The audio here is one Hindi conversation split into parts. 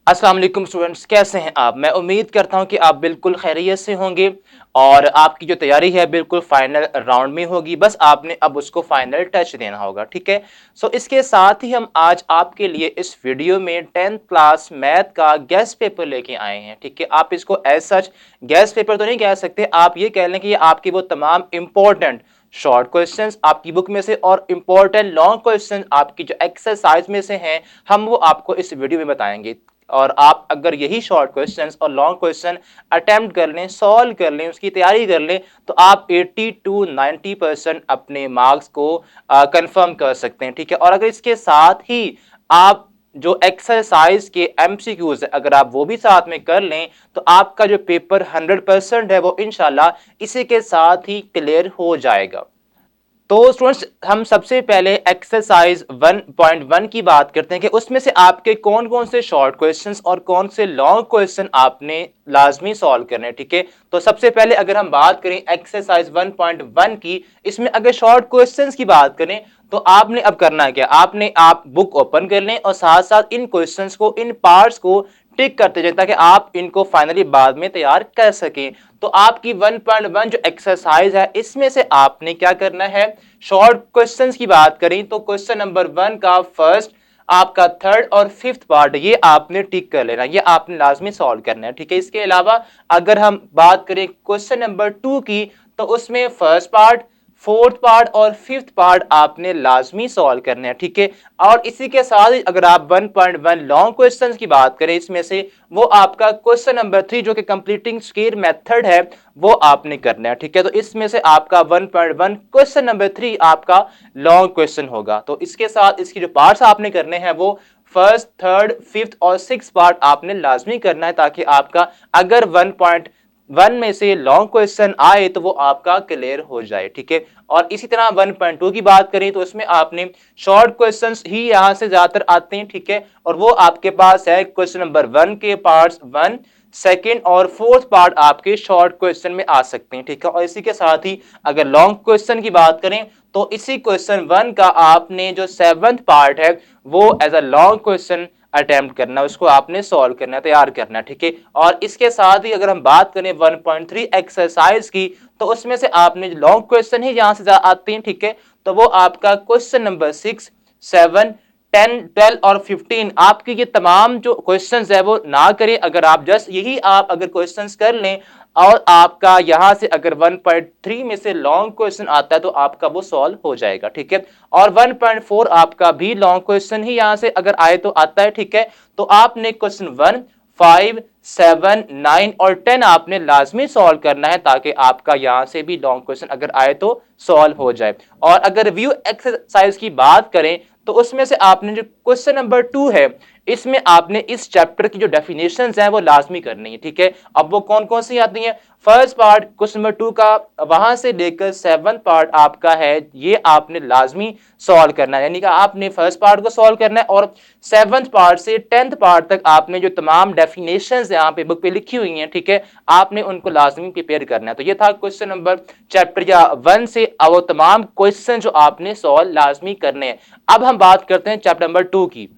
अस्सलाम वालेकुम स्टूडेंट्स, कैसे हैं आप। मैं उम्मीद करता हूं कि आप बिल्कुल खैरियत से होंगे और आपकी जो तैयारी है बिल्कुल फाइनल राउंड में होगी। बस आपने अब उसको फाइनल टच देना होगा, ठीक है। इसके साथ ही हम आज आपके लिए इस वीडियो में 10th क्लास मैथ का गेस्ट पेपर लेके आए हैं, ठीक है। आप इसको एज सच गेस्ट पेपर तो नहीं कह सकते, आप ये कह लें कि ये आपकी वो तमाम इंपॉर्टेंट शॉर्ट क्वेश्चंस आपकी बुक में से और इंपॉर्टेंट लॉन्ग क्वेश्चन आपकी जो एक्सरसाइज में से हैं, हम वो आपको इस वीडियो में बताएंगे। और आप अगर यही शॉर्ट क्वेश्चंस और लॉन्ग क्वेश्चन अटेम्प्ट कर लें, सॉल्व कर लें, उसकी तैयारी कर लें, तो आप 80 टू 90% अपने मार्क्स को कंफर्म कर सकते हैं, ठीक है। और अगर इसके साथ ही आप जो एक्सरसाइज के एमसीक्यूज है अगर आप वो भी साथ में कर लें, तो आपका जो पेपर 100% है वो इंशाल्लाह इसी के साथ ही क्लियर हो जाएगा। तो स्टूडेंट्स, हम सबसे पहले एक्सरसाइज 1.1 की बात करते हैं कि उसमें से आपके कौन कौन से शॉर्ट क्वेश्चंस और कौन से लॉन्ग क्वेश्चन आपने लाजमी सॉल्व करने हैं, ठीक है। तो सबसे पहले अगर हम बात करें एक्सरसाइज 1.1 की, इसमें अगर शॉर्ट क्वेश्चंस की बात करें तो आपने अब करना क्या, आपने आप बुक ओपन कर लें और साथ साथ इन क्वेश्चंस को, इन पार्ट्स को टिक करते जाएं ताकि आप इनको फाइनली बाद में तैयार कर सकें। तो आपकी 1.1 जो एक्सरसाइज है इसमें से आपने क्या करना है, शॉर्ट क्वेश्चंस की बात करें तो क्वेश्चन नंबर 1 का फर्स्ट, आपका थर्ड और फिफ्थ पार्ट ये आपने टिक कर लेना, ये आपने लाजमी सॉल्व करना है, ठीक है। इसके अलावा अगर हम बात करें क्वेश्चन नंबर 2 की, तो उसमें फर्स्ट पार्ट, फोर्थ पार्ट और फिफ्थ पार्ट आपने लाजमी सॉल्व करने हैं, ठीक है। और इसी के साथ ही अगर आप 1.1 लॉन्ग क्वेश्चंस की बात करें, इसमें से वो आपका क्वेश्चन नंबर 3 जो कि कंप्लीटिंग स्क्वायर मेथड है वो आपने करना है, ठीक है। तो इसमें से आपका 1.1 क्वेश्चन नंबर 3 आपका लॉन्ग क्वेश्चन होगा। तो इसके साथ इसकी जो पार्ट्स आपने करने हैं वो फर्स्ट, थर्ड, फिफ्थ और सिक्स पार्ट आपने लाजमी करना है, ताकि आपका अगर 1.1 में से लॉन्ग क्वेश्चन आए तो वो आपका क्लियर हो जाए, ठीक है। और इसी तरह 1.2 की बात करें तो इसमें आपने शॉर्ट क्वेश्चंस ही यहां से ज्यादातर आते हैं, ठीक है। और वो आपके पास है क्वेश्चन नंबर 1 के पार्ट्स 1, सेकेंड और फोर्थ पार्ट आपके शॉर्ट क्वेश्चन में आ सकते हैं, ठीक है। और इसी के साथ ही अगर लॉन्ग क्वेश्चन की बात करें तो इसी क्वेश्चन 1 का आपने जो सेवंथ पार्ट है वो as a long question attempt करना, उसको आपने सॉल्व करना, तैयार करना, ठीक है। और इसके साथ ही अगर हम बात करें 1.3 एक्सरसाइज की, तो उसमें से आपने लॉन्ग क्वेश्चन ही यहां से आते हैं, ठीक है। तो वो आपका क्वेश्चन नंबर 6, 7, 10, 12 और 15 आपके ये तमाम जो क्वेश्चंस है वो ना करें। अगर आप जस्ट यही आप अगर क्वेश्चंस कर लें और आपका यहां से अगर 1.3 में से लॉन्ग क्वेश्चन आता है तो आपका वो सॉल्व हो जाएगा, ठीक है। और 1.4 आपका भी लॉन्ग क्वेश्चन ही यहां से अगर आए तो आता है, ठीक है। तो आपने क्वेश्चन 1, 5, 7, 9 और 10 आपने लाजमी सॉल्व करना है, ताकि आपका यहां से भी लॉन्ग क्वेश्चन अगर आए तो सॉल्व हो जाए। और अगर रिव्यू एक्सरसाइज की बात करें तो उसमें से आपने जो क्वेश्चन नंबर 2 है इसमें आपने इस चैप्टर की जो डेफिनेशंस हैं वो लाजमी करनी है, ठीक है। अब वो कौन कौन सी आती हैं, फर्स्ट पार्ट क्वेश्चन नंबर 2 का वहां से लेकर सेवंथ पार्ट आपका है ये आपने लाजमी सॉल्व करना है, यानी कि आपने फर्स्ट पार्ट को सॉल्व करना है और सेवंथ पार्ट से 10th पार्ट तक आपने जो तमाम डेफिनेशंस यहाँ पे बुक पे लिखी हुई हैं, ठीक है, आपने उनको लाजमी प्रिपेयर करना है। तो ये था क्वेश्चन नंबर चैप्टर या 1 से वो तमाम क्वेश्चन जो आपने सॉल्व लाजमी करने हैं। अब हम बात करते हैं चैप्टर नंबर 2 की।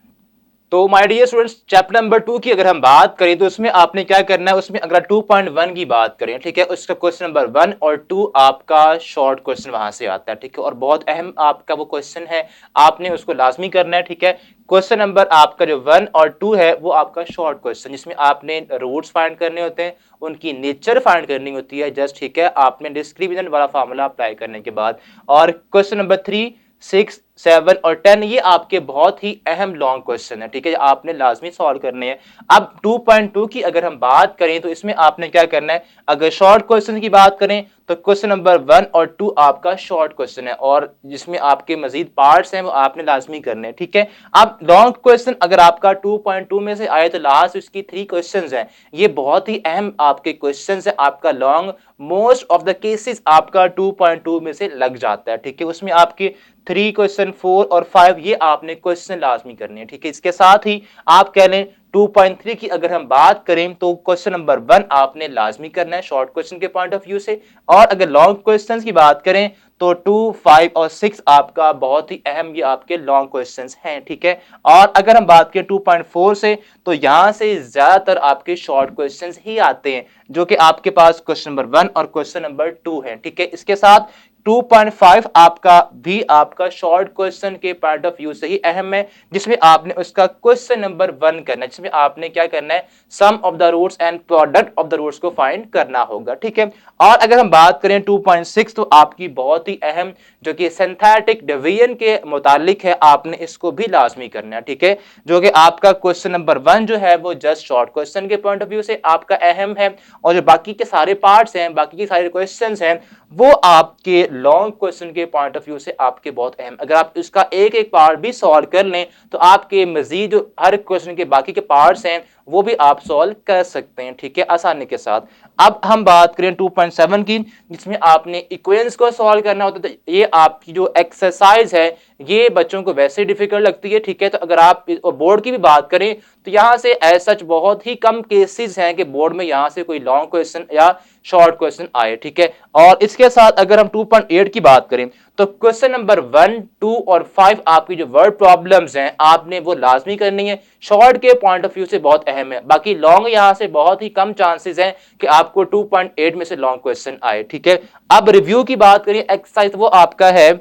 तो my dear students, chapter number 2 की अगर हम बात करें तो उसमें आपने क्या करना है, उसमें अगर 2.1 की बात करें, ठीक है, उसका क्वेश्चन नंबर 1 और 2 आपका शॉर्ट क्वेश्चन वहां से आता है, ठीक है। और बहुत अहम आपका वो क्वेश्चन है, आपने उसको लाजमी करना है, ठीक है। क्वेश्चन नंबर आपका जो 1 और 2 है वो आपका शॉर्ट क्वेश्चन, जिसमें आपने रूट्स फाइंड करने होते हैं, उनकी नेचर फाइंड करनी होती है जस्ट, ठीक है, आपने डिस्क्रिमिनेंट वाला फार्मूला अप्लाई करने के बाद। और क्वेश्चन नंबर 3, 6, 7 और 10 ये आपके बहुत ही अहम लॉन्ग क्वेश्चन है, ठीक है, आपने लाजमी सॉल्व करने हैं। अब 2.2 की अगर हम बात करें तो इसमें आपने क्या करना है, अगर शॉर्ट क्वेश्चन की बात करें तो क्वेश्चन नंबर 1 और 2 आपका शॉर्ट क्वेश्चन है और जिसमें आपके मजीद पार्ट्स हैं वो आपने लाजमी करने हैं, ठीक है। अब लॉन्ग क्वेश्चन अगर आपका 2.2 में से आए तो लास्ट इसकी 3 क्वेश्चंस हैं, ये बहुत ही अहम आपके क्वेश्चंस है, आपका long most of the cases आपका 2.2 में से लग जाता है, ठीक है। उसमें आपके 3 क्वेश्चन 4 और 5 ये आपने क्वेश्चन लाजमी करने हैं, ठीक है। इसके साथ ही आप कह लें 2.3 की अगर हम बात करें तो क्वेश्चन नंबर 1 आपने लाजमी करना है शॉर्ट क्वेश्चन के पॉइंट ऑफ व्यू से। और अगर लॉन्ग क्वेश्चंस की बात करें तो 2, 5 और 6 आपका बहुत ही अहम ये आपके लॉन्ग क्वेश्चंस हैं, ठीक है। और अगर हम बात करें 2.4 से, तो यहां से ज्यादातर आपके शॉर्ट क्वेश्चंस ही आते हैं, जो कि आपके पास क्वेश्चन नंबर 1 और क्वेश्चन नंबर 2 है, ठीक है। इसके साथ 2.5 आपका भी आपका शॉर्ट क्वेश्चन के पॉइंट ऑफ व्यू से ही अहम है, जिसमें आपने उसका क्वेश्चन नंबर 1 करना है, जिसमें आपने क्या करना है, sum of the roots and product of the roots को फाइंड करना होगा, ठीक है। और अगर हम बात करें 2.6, तो आपकी बहुत ही अहम जो कि सिंथेटिक डिवीजन के मुतालिक है, आपने इसको भी लाजमी करना है, ठीक है। जो कि आपका क्वेश्चन नंबर 1 जो है वो जस्ट शॉर्ट क्वेश्चन के पॉइंट ऑफ व्यू से आपका अहम है, और जो बाकी के सारे पार्ट्स हैं, बाकी के सारे क्वेश्चंस हैं, वो आपके लॉन्ग क्वेश्चन के पॉइंट ऑफ व्यू से आपके बहुत अहम। अगर आप इसका एक एक पार्ट भी सॉल्व कर लें, तो आपके मजीद जो हर क्वेश्चन के बाकी के पार्ट्स हैं वो भी आप सॉल्व कर सकते हैं, ठीक है, आसानी के साथ। अब हम बात करें 2.7 की, जिसमें आपने इक्वेशंस को सॉल्व करना होता है। तो ये आपकी जो एक्सरसाइज है ये बच्चों को वैसे डिफिकल्ट लगती है, ठीक है। तो अगर आप बोर्ड की भी बात करें, तो यहाँ से एज सच बहुत ही कम केसेस हैं कि बोर्ड में यहाँ से कोई लॉन्ग क्वेश्चन या शॉर्ट क्वेश्चन आए, ठीक है। और इसके साथ अगर हम 2.8 की बात करें, तो क्वेश्चन नंबर 1, 2 और 5 आपकी जो वर्ड प्रॉब्लम्स हैं आपने वो लाजमी करनी है, शॉर्ट के पॉइंट ऑफ व्यू से बहुत अहम है। बाकी लॉन्ग यहां से बहुत ही कम चांसेस हैं कि आपको 2.8 में से लॉन्ग क्वेश्चन आए, ठीक है। अब रिव्यू की बात करें एक्सरसाइज, वो आपका है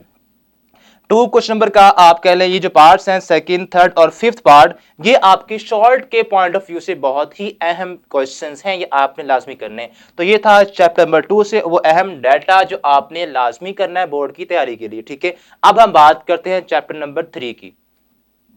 2 क्वेश्चन नंबर का, आप कह लें ये जो पार्ट्स हैं सेकंड, थर्ड और फिफ्थ पार्ट, ये आपकी शॉर्ट के पॉइंट ऑफ व्यू से बहुत ही अहम क्वेश्चंस हैं, ये आपने लाजमी करने। तो ये था चैप्टर नंबर 2 से वो अहम डाटा जो आपने लाजमी करना है बोर्ड की तैयारी के लिए, ठीक है। अब हम बात करते हैं चैप्टर नंबर 3 की।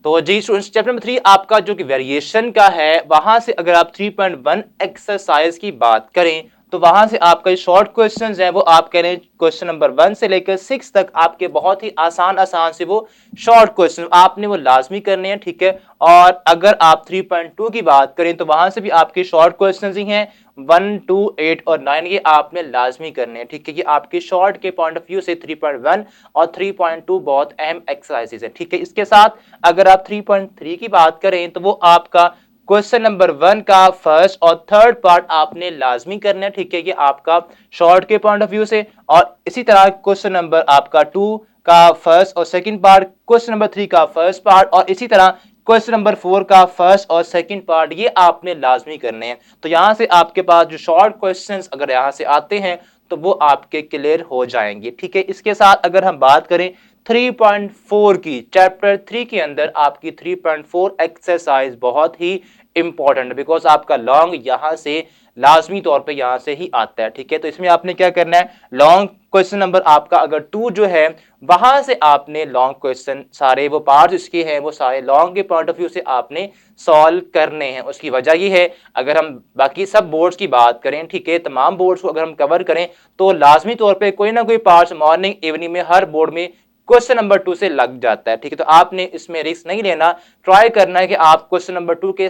तो जी स्टूडेंट्स, चैप्टर नंबर 3 आपका जो कि वेरिएशन का है, वहां से अगर आप 3.1 एक्सरसाइज की बात करें, तो वहां से आपका शॉर्ट क्वेश्चंस है वो आप कह रहे हैं क्वेश्चन नंबर 1 से लेकर 6 तक आपके बहुत ही आसान आसान से वो शॉर्ट क्वेश्चन आपने वो लाजमी करने हैं, ठीक है। और अगर आप 3.2 की बात करें, तो वहां से भी आपके शॉर्ट क्वेश्चंस ही हैं 1, 2, 8 और 9, ये आपने लाजमी करने हैं, ठीक है। ये आपके शॉर्ट के पॉइंट ऑफ व्यू से 3.1 और 3.2 बहुत अहम एक्सरसाइजेज है, ठीक है। इसके साथ अगर आप 3.3 की बात करें, तो वो आपका क्वेश्चन नंबर 1 का फर्स्ट और थर्ड पार्ट आपने लाजमी करना है, ठीक है। ये आपका शॉर्ट के पॉइंट ऑफ व्यू से। और इसी तरह क्वेश्चन नंबर आपका 2 का फर्स्ट और सेकंड पार्ट, क्वेश्चन नंबर 3 का फर्स्ट पार्ट, और इसी तरह क्वेश्चन नंबर 4 का फर्स्ट और सेकंड पार्ट, ये आपने लाजमी करने हैं। तो यहां से आपके पास जो शॉर्ट क्वेश्चंस अगर यहां से आते हैं तो वो आपके क्लियर हो जाएंगे, ठीक है। इसके साथ अगर हम बात करें 3.4 की, चैप्टर 3 के अंदर आपकी 3.4 एक्सरसाइज बहुत ही इंपॉर्टेंट, बिकॉज आपका लॉन्ग यहां से लाजमी तौर पे यहां से ही आता है, ठीक है। तो इसमें आपने क्या करना है, लॉन्ग क्वेश्चन नंबर आपका अगर 2 जो है, वहां से आपने लॉन्ग क्वेश्चन सारे वो पार्ट्स इसके हैं वो सारे लॉन्ग के पॉइंट ऑफ व्यू से आपने सॉल्व करने हैं। उसकी वजह ये है, अगर हम बाकी सब बोर्ड्स की बात करें, ठीक है, तमाम बोर्ड्स को अगर हम कवर करें, तो लाजमी तौर पे कोई ना कोई पार्ट्स मॉर्निंग इवनिंग में हर बोर्ड में क्वेश्चन नंबर 2 से लग जाता है, ठीक है। तो आपने इसमें रिस्क नहीं लेना, ट्राई करना है कि आप क्वेश्चन नंबर 2 के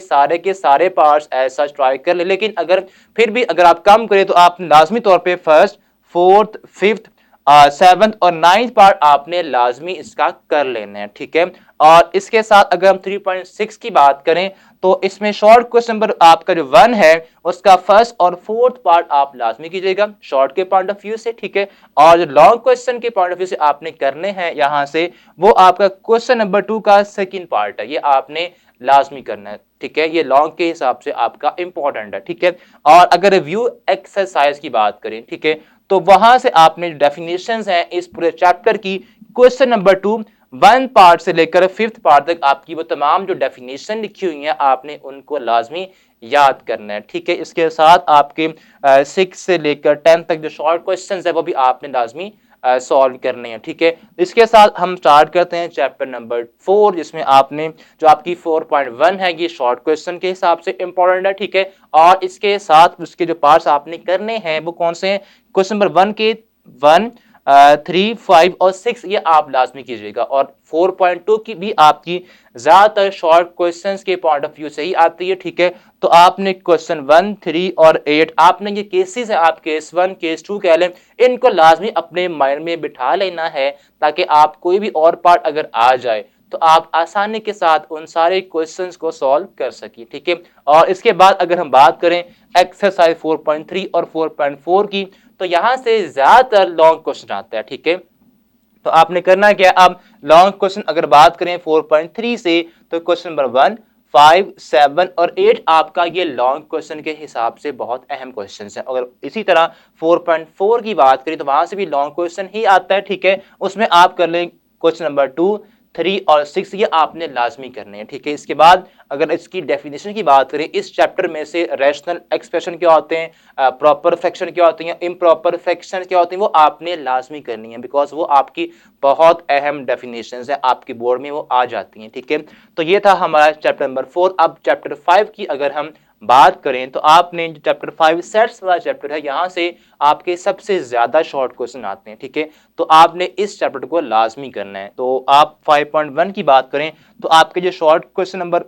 सारे पार्ट्स ऐसा ट्राई कर ले। लेकिन अगर फिर भी अगर आप कम करें, तो आप लाजमी तौर पे फर्स्ट, फोर्थ, फिफ्थ, सेवंथ और नाइन्थ पार्ट आपने लाजमी इसका कर लेना है, ठीक है। और इसके साथ अगर हम 3.6 की बात करें, तो इसमें शॉर्ट क्वेश्चन नंबर आपका जो 1 है उसका फर्स्ट और फोर्थ पार्ट आप लाजमी कीजिएगा शॉर्ट के पॉइंट ऑफ व्यू से, ठीक है। और जो लॉन्ग क्वेश्चन के पॉइंट ऑफ व्यू से आपने करने हैं यहां से, वो आपका क्वेश्चन नंबर 2 का सेकंड पार्ट है, ये आपने लाजमी करना है, ठीक है। ये लॉन्ग के हिसाब से आपका इंपॉर्टेंट है, ठीक है। और अगर रिव्यू एक्सरसाइज की बात करें, ठीक है, तो वहां से आपने डेफिनेशंस हैं इस पूरे चैप्टर की, क्वेश्चन नंबर 2 1 पार्ट से लेकर 5th पार्ट तक आपकी वो तमाम जो डेफिनेशन लिखी हुई हैं आपने उनको लाजमी याद करना है, ठीक है। इसके साथ आपके 6 से लेकर 10 तक जो शॉर्ट क्वेश्चंस है वो भी आपने लाजमी सॉल्व करने हैं, ठीक है। इसके साथ हम स्टार्ट करते हैं चैप्टर नंबर 4, जिसमें आपने जो आपकी 4.1 है ये शॉर्ट क्वेश्चन के हिसाब से इंपॉर्टेंट है, ठीक है। और इसके साथ उसके जो पार्ट्स आपने करने हैं वो कौन से हैं, क्वेश्चन नंबर 1 के 1, 3, 5 और 6 ये आप लाजमी कीजिएगा। और 4.2 की भी आपकी ज्यादातर शॉर्ट क्वेश्चंस के पॉइंट ऑफ व्यू से ही आती है, ठीक है। तो आपने क्वेश्चन 1, 3 और 8 आपने ये केसेस है, आप केस 1, केस 2 कह लें, इनको लाजमी अपने माइंड में बिठा लेना है, ताकि आप कोई भी और पार्ट अगर आ जाए तो आप आसानी के साथ उन सारे क्वेश्चंस को सॉल्व कर सकिए, ठीक है। और इसके बाद अगर हम बात करें एक्सरसाइज 4.3 और 4.4 की, तो यहां से ज्यादातर लॉन्ग क्वेश्चन आता है, ठीक है। तो आपने करना क्या, अब लॉन्ग क्वेश्चन अगर बात करें 4.3 से, तो क्वेश्चन नंबर 1, 5, 7 और 8 आपका ये लॉन्ग क्वेश्चन के हिसाब से बहुत अहम क्वेश्चन है। अगर इसी तरह 4.4 की बात करें तो वहां से भी लॉन्ग क्वेश्चन ही आता है, ठीक है। उसमें आप कर लें क्वेश्चन नंबर 2, 3 और 6, ये आपने लाजमी करने हैं, ठीक है। इसके बाद अगर इसकी डेफिनेशन की बात करें, इस चैप्टर में से रैशनल एक्सप्रेशन क्या होते हैं, प्रॉपर फ्रैक्शन क्या होती हैं, इम्प्रॉपर फ्रैक्शन क्या होती हैं, वो आपने लाजमी करनी है, बिकॉज वो आपकी बहुत अहम डेफिनेशन है, आपकी बोर्ड में वो आ जाती हैं, ठीक है। तो ये था हमारा चैप्टर नंबर 4। अब चैप्टर 5 की अगर हम बात करें तो आपने जो चैप्टर 5 सेट्स वाला चैप्टर है, यहां से आपके सबसे ज्यादा शॉर्ट क्वेश्चन आते हैं, ठीक है। तो आपने इस चैप्टर को लाजमी करना है। तो आप 5.1 की बात करें तो आपके जो शॉर्ट क्वेश्चन नंबर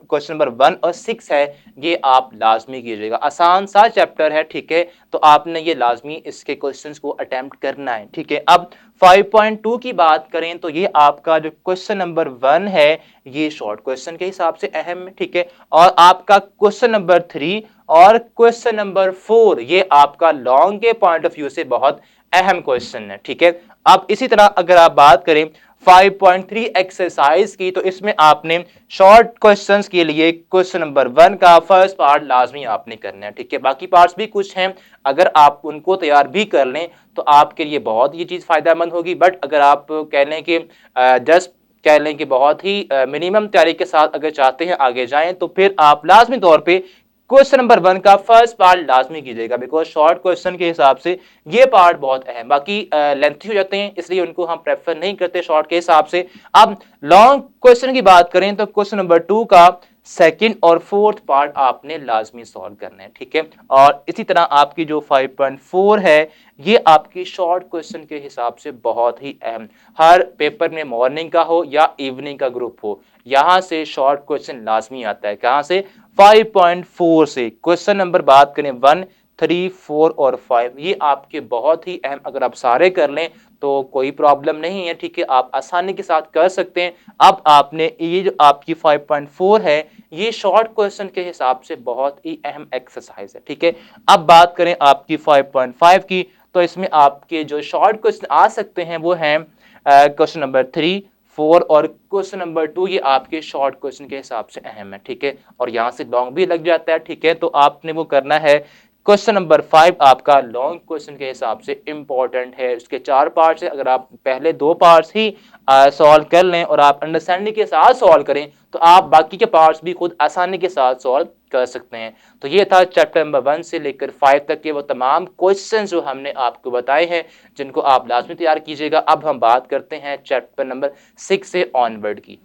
1 और 6 है, ये आप लाजमी कीजिएगा। आसान सा चैप्टर है, ठीक है। तो आपने ये लाजमी इसके क्वेश्चंस को अटेम्प्ट करना है, ठीक है। अब 5.2 की बात करें तो ये आपका जो क्वेश्चन नंबर 1 है, ये शॉर्ट क्वेश्चन के हिसाब से अहम है, ठीक है। और आपका क्वेश्चन नंबर 3 और क्वेश्चन नंबर 4 ये आपका लॉन्ग के पॉइंट ऑफ व्यू से बहुत अहम क्वेश्चन है, ठीक है। अब इसी तरह अगर आप बात करें 5.3 एक्सरसाइज की, तो इसमें आपने शॉर्ट क्वेश्चंस के लिए क्वेश्चन नंबर 1 का फर्स्ट पार्ट लाजमी आपने करना है, ठीक है। बाकी पार्ट्स भी कुछ हैं, अगर आप उनको तैयार भी कर लें तो आपके लिए बहुत ये चीज फायदेमंद होगी। बट अगर आप कह लें कि जस्ट कह लें कि बहुत ही मिनिमम तैयारी के साथ अगर चाहते हैं आगे जाएं, तो फिर आप लाजमी तौर पे क्वेश्चन नंबर 1 का फर्स्ट पार्ट लाजमी कीजिएगा, बिकॉज शॉर्ट क्वेश्चन के हिसाब से ये पार्ट बहुत अहम, बाकी लेंथी हो जाते हैं इसलिए उनको हम प्रेफर नहीं करते शॉर्ट के हिसाब से। अब लॉन्ग क्वेश्चन की बात करें तो क्वेश्चन नंबर 2 का सेकंड और फोर्थ पार्ट आपने लाजमी सॉल्व करना है, ठीक है। और इसी तरह आपकी जो 5.4 है, ये आपकी शॉर्ट क्वेश्चन के हिसाब से बहुत ही अहम, हर पेपर में मॉर्निंग का हो या इवनिंग का ग्रुप हो, यहां से शॉर्ट क्वेश्चन लाजमी आता है। कहां से, 5.4 से। क्वेश्चन नंबर बात करें 1, 3, 4 और 5, ये आपके बहुत ही अहम, अगर आप सारे कर लें तो कोई प्रॉब्लम नहीं है, ठीक है, आप आसानी के साथ कर सकते हैं। अब आपने ये जो आपकी 5.4 है, ये शॉर्ट क्वेश्चन के हिसाब से बहुत ही अहम एक्सरसाइज है, ठीक है। अब बात करें आपकी 5.5 की, तो इसमें आपके जो शॉर्ट क्वेश्चन आ सकते हैं वो हैं क्वेश्चन नंबर 3, 4 और क्वेश्चन नंबर 2, ये आपके शॉर्ट क्वेश्चन के हिसाब से अहम है, ठीक है। और यहां से लॉन्ग भी लग जाता है, ठीक है। तो आपने वो करना है, क्वेश्चन नंबर 5 आपका लॉन्ग क्वेश्चन के हिसाब से इंपॉर्टेंट है। उसके 4 पार्ट्स है, अगर आप पहले 2 पार्ट्स ही सॉल्व कर लें और आप अंडरस्टैंडिंग के साथ सॉल्व करें, तो आप बाकी के पार्ट्स भी खुद आसानी के साथ सॉल्व कर सकते हैं। तो ये था चैप्टर नंबर 1 से लेकर 5 तक के वो तमाम क्वेश्चन जो हमने आपको बताए हैं, जिनको आप लाजमी तैयार कीजिएगा। अब हम बात करते हैं चैप्टर नंबर 6 से ऑनवर्ड की।